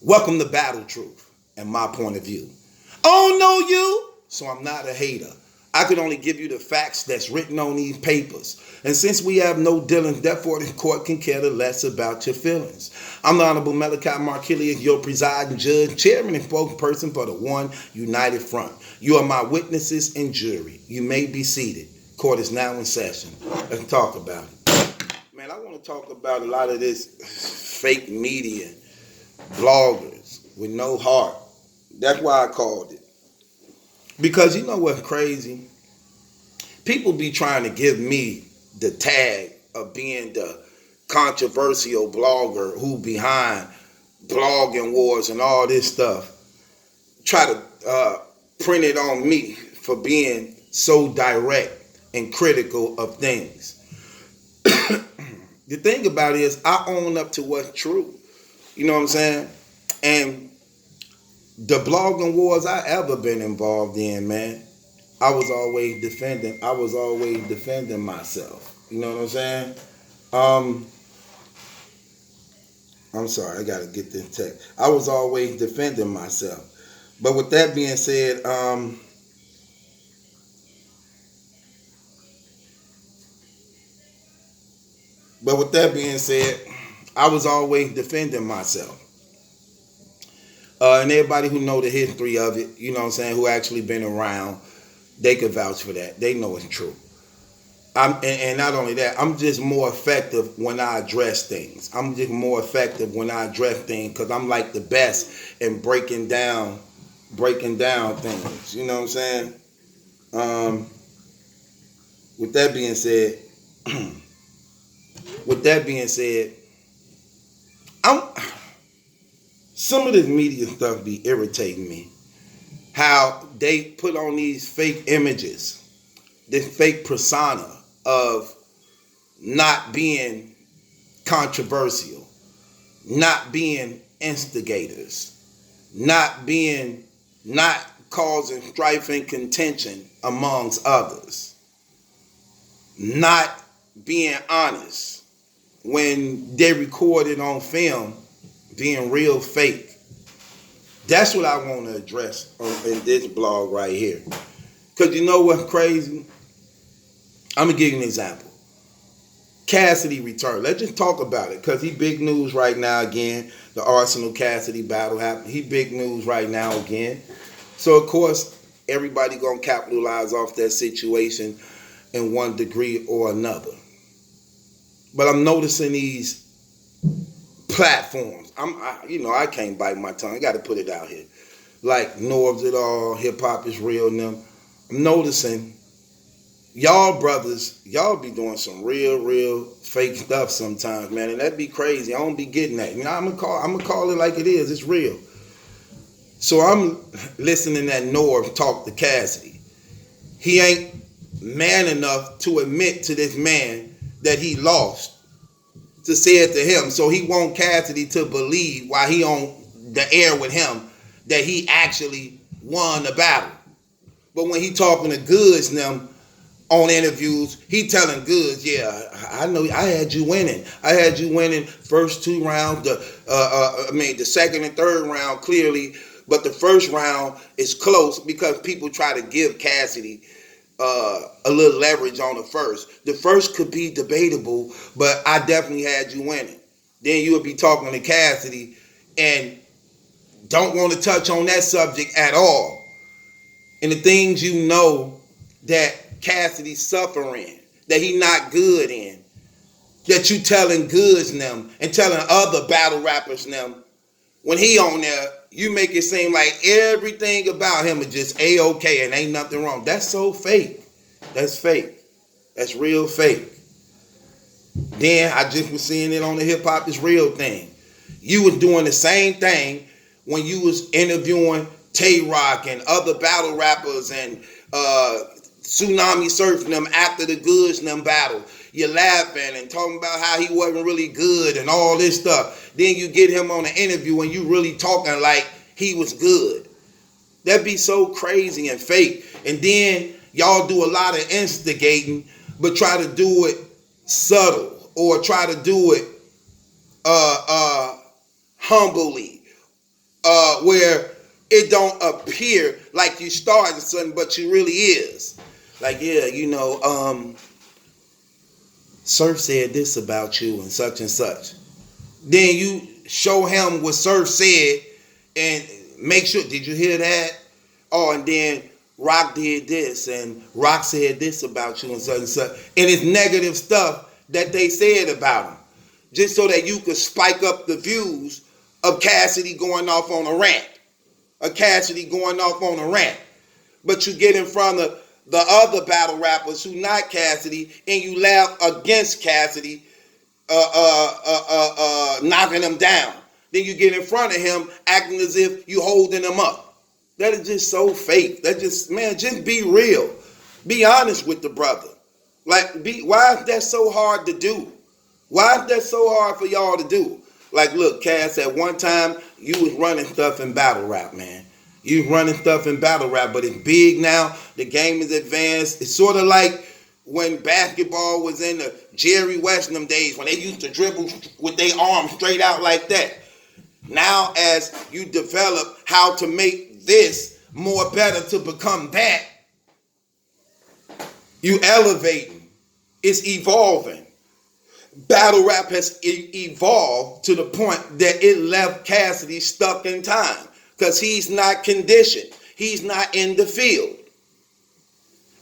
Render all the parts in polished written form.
Welcome to Battle Truth and my point of view. I don't know you, so I'm not a hater. I can only give you the facts that's written on these papers. And since we have no dealings, therefore the court can care less about your feelings. I'm the Honorable MallikiBaker, your presiding judge, chairman, and spokesperson for the One United Front. You are my witnesses and jury. You may be seated. Court is now in session. Let's talk about it. Man, I want to talk about a lot of this fake media, bloggers with no heart. That's why I called it. Because you know what's crazy? People be trying to give me the tag of being the controversial blogger who behind blogging wars and all this stuff. Try to print it on me for being so direct and critical of things. The thing about it is I own up to what's true. You know what I'm saying? And the blogging wars I ever been involved in, man, I was always defending myself. You know what I'm saying? I'm sorry, I gotta get this text. I was always defending myself. But with that being said, I was always defending myself. And everybody who know the history of it, you know what I'm saying, who actually been around, they could vouch for that. They know it's true. And not only that, I'm just more effective when I address things. I'm just more effective when I address things because I'm like the best in breaking down things. You know what I'm saying? With that being said, some of this media stuff be irritating me. How they put on these fake images, this fake persona of not being controversial, not being instigators, not causing strife and contention amongst others, not being honest when they recorded on film, being real fake. That's what I want to address in this blog right here. Because you know what's crazy? I'm going to give you an example. Cassidy return. Let's just talk about it because he big news right now again. The Arsenal-Cassidy battle happened. He big news right now again. So, of course, everybody going to capitalize off that situation in one degree or another. But I'm noticing these platforms. I can't bite my tongue. I got to put it out here. Like Norbs It All, Hip Hop Is Real and them. I'm noticing y'all brothers, y'all be doing some real fake stuff sometimes, man, and that'd be crazy. I don't be getting that. You know, I'm gonna call it like it is. It's real. So I'm listening at Norb talk to Cassidy. He ain't man enough to admit to this man that he lost, to say it to him. So he want Cassidy to believe while he on the air with him that he actually won the battle. But when he talking to Goods and them on interviews, he telling Goods, yeah, I know I had you winning. I had you winning first two rounds, the second and third round clearly, but the first round is close because people try to give Cassidy a little leverage on the first. The first could be debatable, but I definitely had you winning. Then you would be talking to Cassidy and don't want to touch on that subject at all. And the things you know that Cassidy's suffering, that he not good in, that you telling Goods and them and telling other battle rappers and them, when he on there, you make it seem like everything about him is just A-okay and ain't nothing wrong. That's so fake. That's fake. That's real fake. Then I just was seeing it on the Hip Hop Is Real thing. You was doing the same thing when you was interviewing Tay-Rock and other battle rappers and Tsunami surfing them after the Goods and them battle. You're laughing and talking about how he wasn't really good and all this stuff. Then you get him on an interview and you really talking like he was good. That'd be so crazy and fake. And then y'all do a lot of instigating, but try to do it subtle or try to do it humbly where it don't appear like you started something, but you really is. Like, yeah, Surf said this about you and such. Then you show him what Surf said and make sure, did you hear that? Oh, and then Rock did this and Rock said this about you and such. And it's negative stuff that they said about him. Just so that you could spike up the views of Cassidy going off on a rant. But you get in front of the other battle rappers who not Cassidy and you laugh against Cassidy knocking him down. Then you get in front of him acting as if you holding him up. That is just so fake. Just be real. Be honest with the brother. Why is that so hard to do? Why is that so hard for y'all to do? Like, look, Cass, at one time, you was running stuff in battle rap, man. You was running stuff in battle rap, but it's big now. The game is advanced. It's sort of like when basketball was in the Jerry West in them days, when they used to dribble with their arms straight out like that. Now, as you develop how to make this more better to become that, you elevating. It's evolving. Battle rap has evolved to the point that it left Cassidy stuck in time because he's not conditioned. He's not in the field.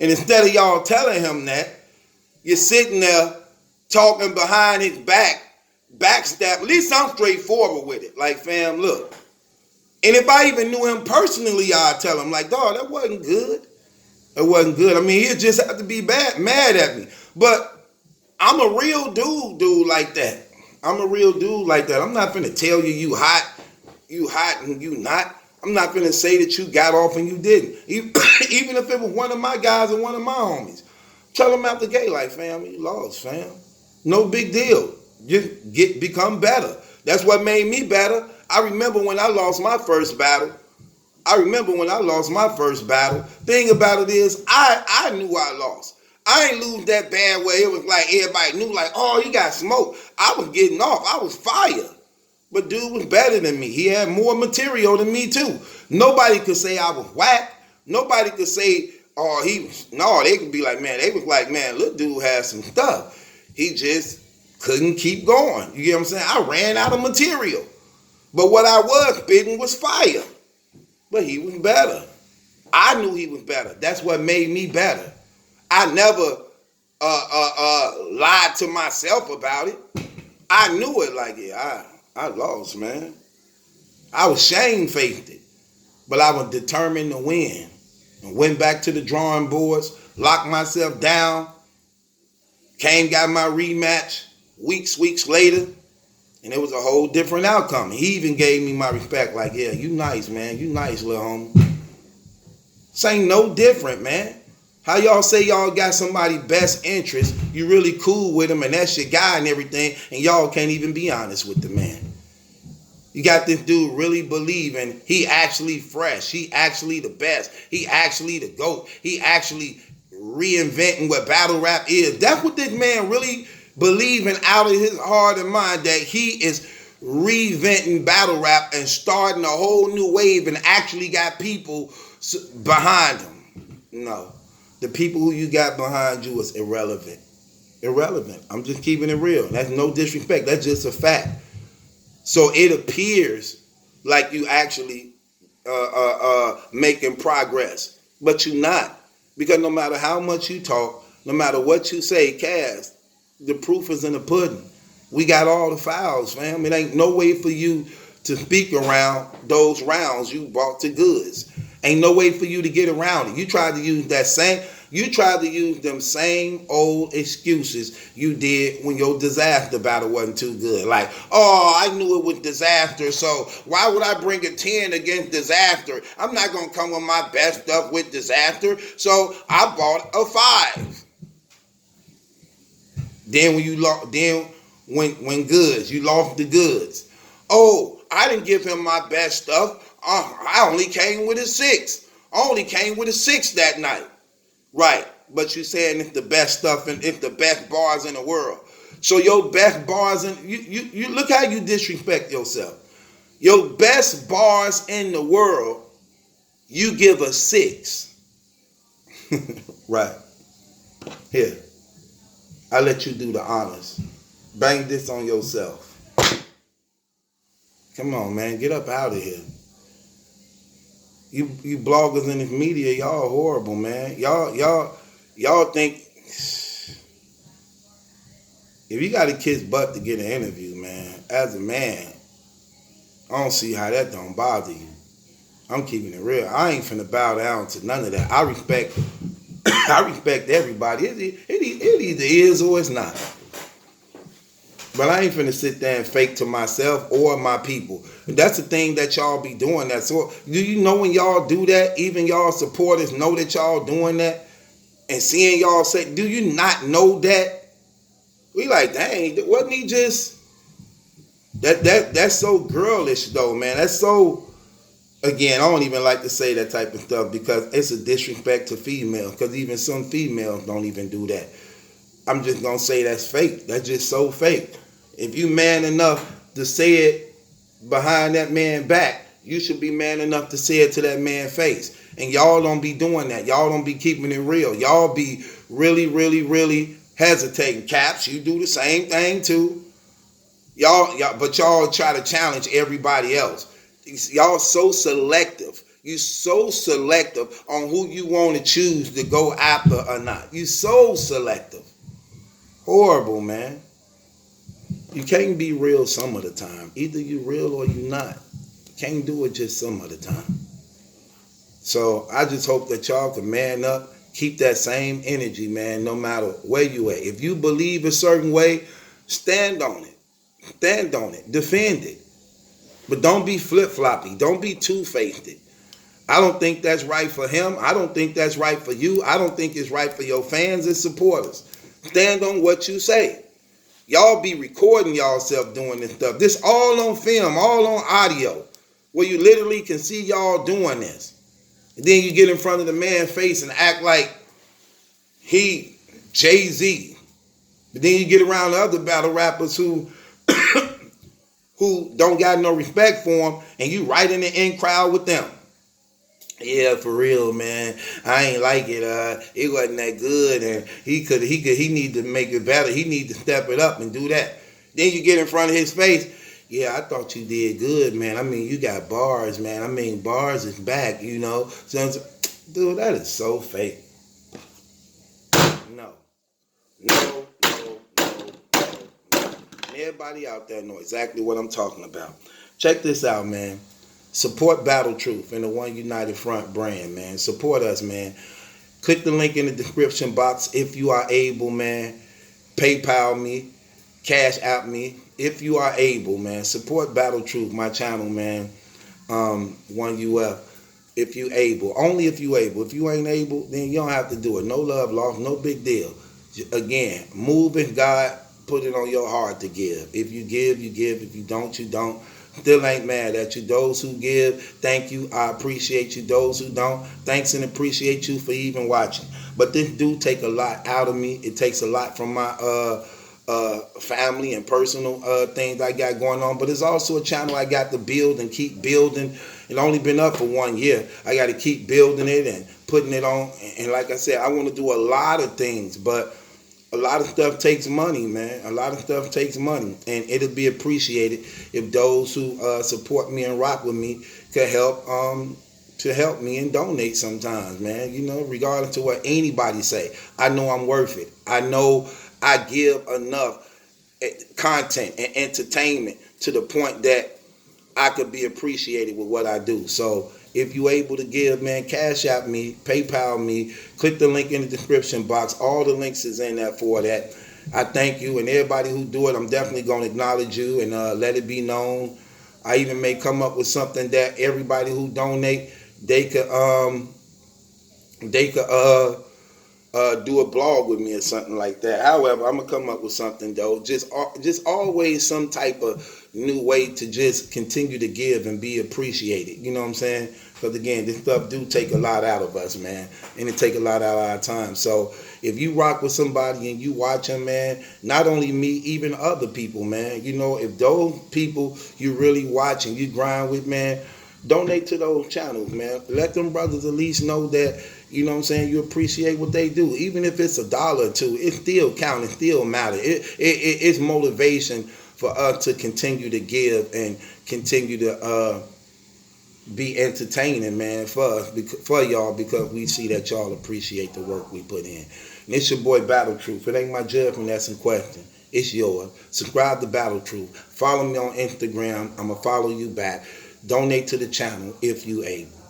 And instead of y'all telling him that, you're sitting there talking behind his backstab. At least I'm straightforward with it. Like, fam, look. And if I even knew him personally, I'd tell him, like, dog, that wasn't good. It wasn't good. I mean, he'd just have to be mad at me. But I'm a real dude like that. I'm not finna tell you hot and you not. I'm not finna say that you got off and you didn't. Even if it was one of my guys and one of my homies. Tell them out the gate, like, fam, you lost, fam. No big deal. Just become better. That's what made me better. I remember when I lost my first battle. Thing about it is, I knew I lost. I ain't lose that bad way. It was like everybody knew, like, oh, you got smoked. I was getting off. I was fire. But dude was better than me. He had more material than me too. Nobody could say I was whack. Nobody could say, oh, they could be like, man, little dude had some stuff. He just couldn't keep going. You get what I'm saying? I ran out of material. But what I was spitting was fire. But he was better. I knew he was better. That's what made me better. I never lied to myself about it. I knew it, like, yeah, I lost, man. I was shamefaced it. But I was determined to win. And went back to the drawing boards, locked myself down, got my rematch weeks later, and it was a whole different outcome. He even gave me my respect, like, yeah, you nice, man. You nice, little homie. This ain't no different, man. How y'all say y'all got somebody's best interest, you really cool with him, and that's your guy and everything, and y'all can't even be honest with the man. You got this dude really believing he actually fresh, he actually the best, he actually the GOAT, he actually reinventing what battle rap is. That's what this man really believing out of his heart and mind, that he is reinventing battle rap and starting a whole new wave and actually got people behind him. No. The people who you got behind you is irrelevant. Irrelevant. I'm just keeping it real. That's no disrespect. That's just a fact. So it appears like you actually making progress, but you're not. Because no matter how much you talk, no matter what you say, Cass, the proof is in the pudding. We got all the files, fam. It ain't no way for you to speak around those rounds you brought to goods. Ain't no way for you to get around it. You tried to use them same old excuses you did when your disaster battle wasn't too good. Like, oh, I knew it was disaster, so why would I bring a 10 against disaster? I'm not gonna come with my best stuff with disaster, so I bought a 5. Then when you lost, when goods, you lost the goods. Oh, I didn't give him my best stuff. I only came with a 6. I only came with a 6 that night. Right. But you saying it's the best stuff and it's the best bars in the world. So your best bars, and you look how you disrespect yourself. Your best bars in the world, you give a 6. Right. Here, I let you do the honors. Bang this on yourself. Come on, man. Get up out of here. You bloggers in the media, y'all horrible, man. Y'all think if you got to kiss butt to get an interview, man, as a man, I don't see how that don't bother you. I'm keeping it real. I ain't finna bow down to none of that. I respect I respect everybody. It either is or it's not. But I ain't finna sit there and fake to myself or my people. That's the thing that y'all be doing that. So do you know when y'all do that, even y'all supporters know that y'all doing that? And seeing y'all say, do you not know that? We like, dang, wasn't he just that's so girlish though, man. That's so, again, I don't even like to say that type of stuff because it's a disrespect to females. Because even some females don't even do that. I'm just gonna say that's fake. That's just so fake. If you man enough to say it behind that man back, you should be man enough to say it to that man's face. And y'all don't be doing that. Y'all don't be keeping it real. Y'all be really, really, really hesitating. Caps, you do the same thing too. But y'all try to challenge everybody else. Y'all so selective. You so selective on who you want to choose to go after or not. You so selective. Horrible, man. You can't be real some of the time. Either you real or you not. Can't do it just some of the time. So I just hope that y'all can man up, keep that same energy, man, no matter where you at. If you believe a certain way, stand on it. Stand on it. Defend it. But don't be flip-floppy. Don't be two-faced. I don't think that's right for him. I don't think that's right for you. I don't think it's right for your fans and supporters. Stand on what you say. Y'all be recording yourself doing this stuff. This all on film, all on audio, where you literally can see y'all doing this. And then you get in front of the man's face and act like he Jay-Z. But then you get around the other battle rappers who don't got no respect for him, and you right in the in crowd with them. Yeah, for real, man. I ain't like it. It wasn't that good, and he need to make it better. He need to step it up and do that. Then you get in front of his face. Yeah, I thought you did good, man. I mean, you got bars, man. I mean, bars is back, you know. So, dude, that is so fake. No. No. And everybody out there know exactly what I'm talking about. Check this out, man. Support Battle Truth and the One United Front brand, man. Support us, man. Click the link in the description box if you are able, man. PayPal me, Cashapp me, if you are able, man. Support Battle Truth, my channel, man. 1UF, if you able. Only if you able. If you ain't able, then you don't have to do it. No love lost, no big deal. Again, move in God, put it on your heart to give. If you give, you give. If you don't, you don't. Still ain't mad at you. Those who give, thank you. I appreciate you. Those who don't, thanks and appreciate you for even watching. But this do take a lot out of me. It takes a lot from my family and personal things I got going on. But it's also a channel I got to build and keep building. It only been up for 1 year. I got to keep building it and putting it on. And like I said, I want to do a lot of things, but a lot of stuff takes money, man. A lot of stuff takes money. And it'll be appreciated if those who support me and rock with me could help to help me and donate sometimes, man. You know, regardless of what anybody say. I know I'm worth it. I know I give enough content and entertainment to the point that I could be appreciated with what I do. So if you able to give, man, Cash App me, PayPal me, click the link in the description box. All the links is in there for that. I thank you, and everybody who do it, I'm definitely going to acknowledge you and let it be known. I even may come up with something that everybody who donate, they could do a blog with me or something like that. However, I'm gonna come up with something though. Just always some type of new way to just continue to give and be appreciated. You know what I'm saying? Because again, this stuff do take a lot out of us, man, and it take a lot out of our time. So if you rock with somebody and you watch them, man, not only me, even other people, man. You know, if those people you really watch and you grind with, man, donate to those channels, man. Let them brothers at least know that, you know what I'm saying, you appreciate what they do. Even if it's $1 or $2, it still counts, it still matters. It's motivation for us to continue to give and continue to be entertaining, man, for y'all, because we see that y'all appreciate the work we put in. And it's your boy Battle Truth. It ain't my judgment that's in question. It's yours. Subscribe to Battle Truth. Follow me on Instagram. I'm going to follow you back. Donate to the channel if you able.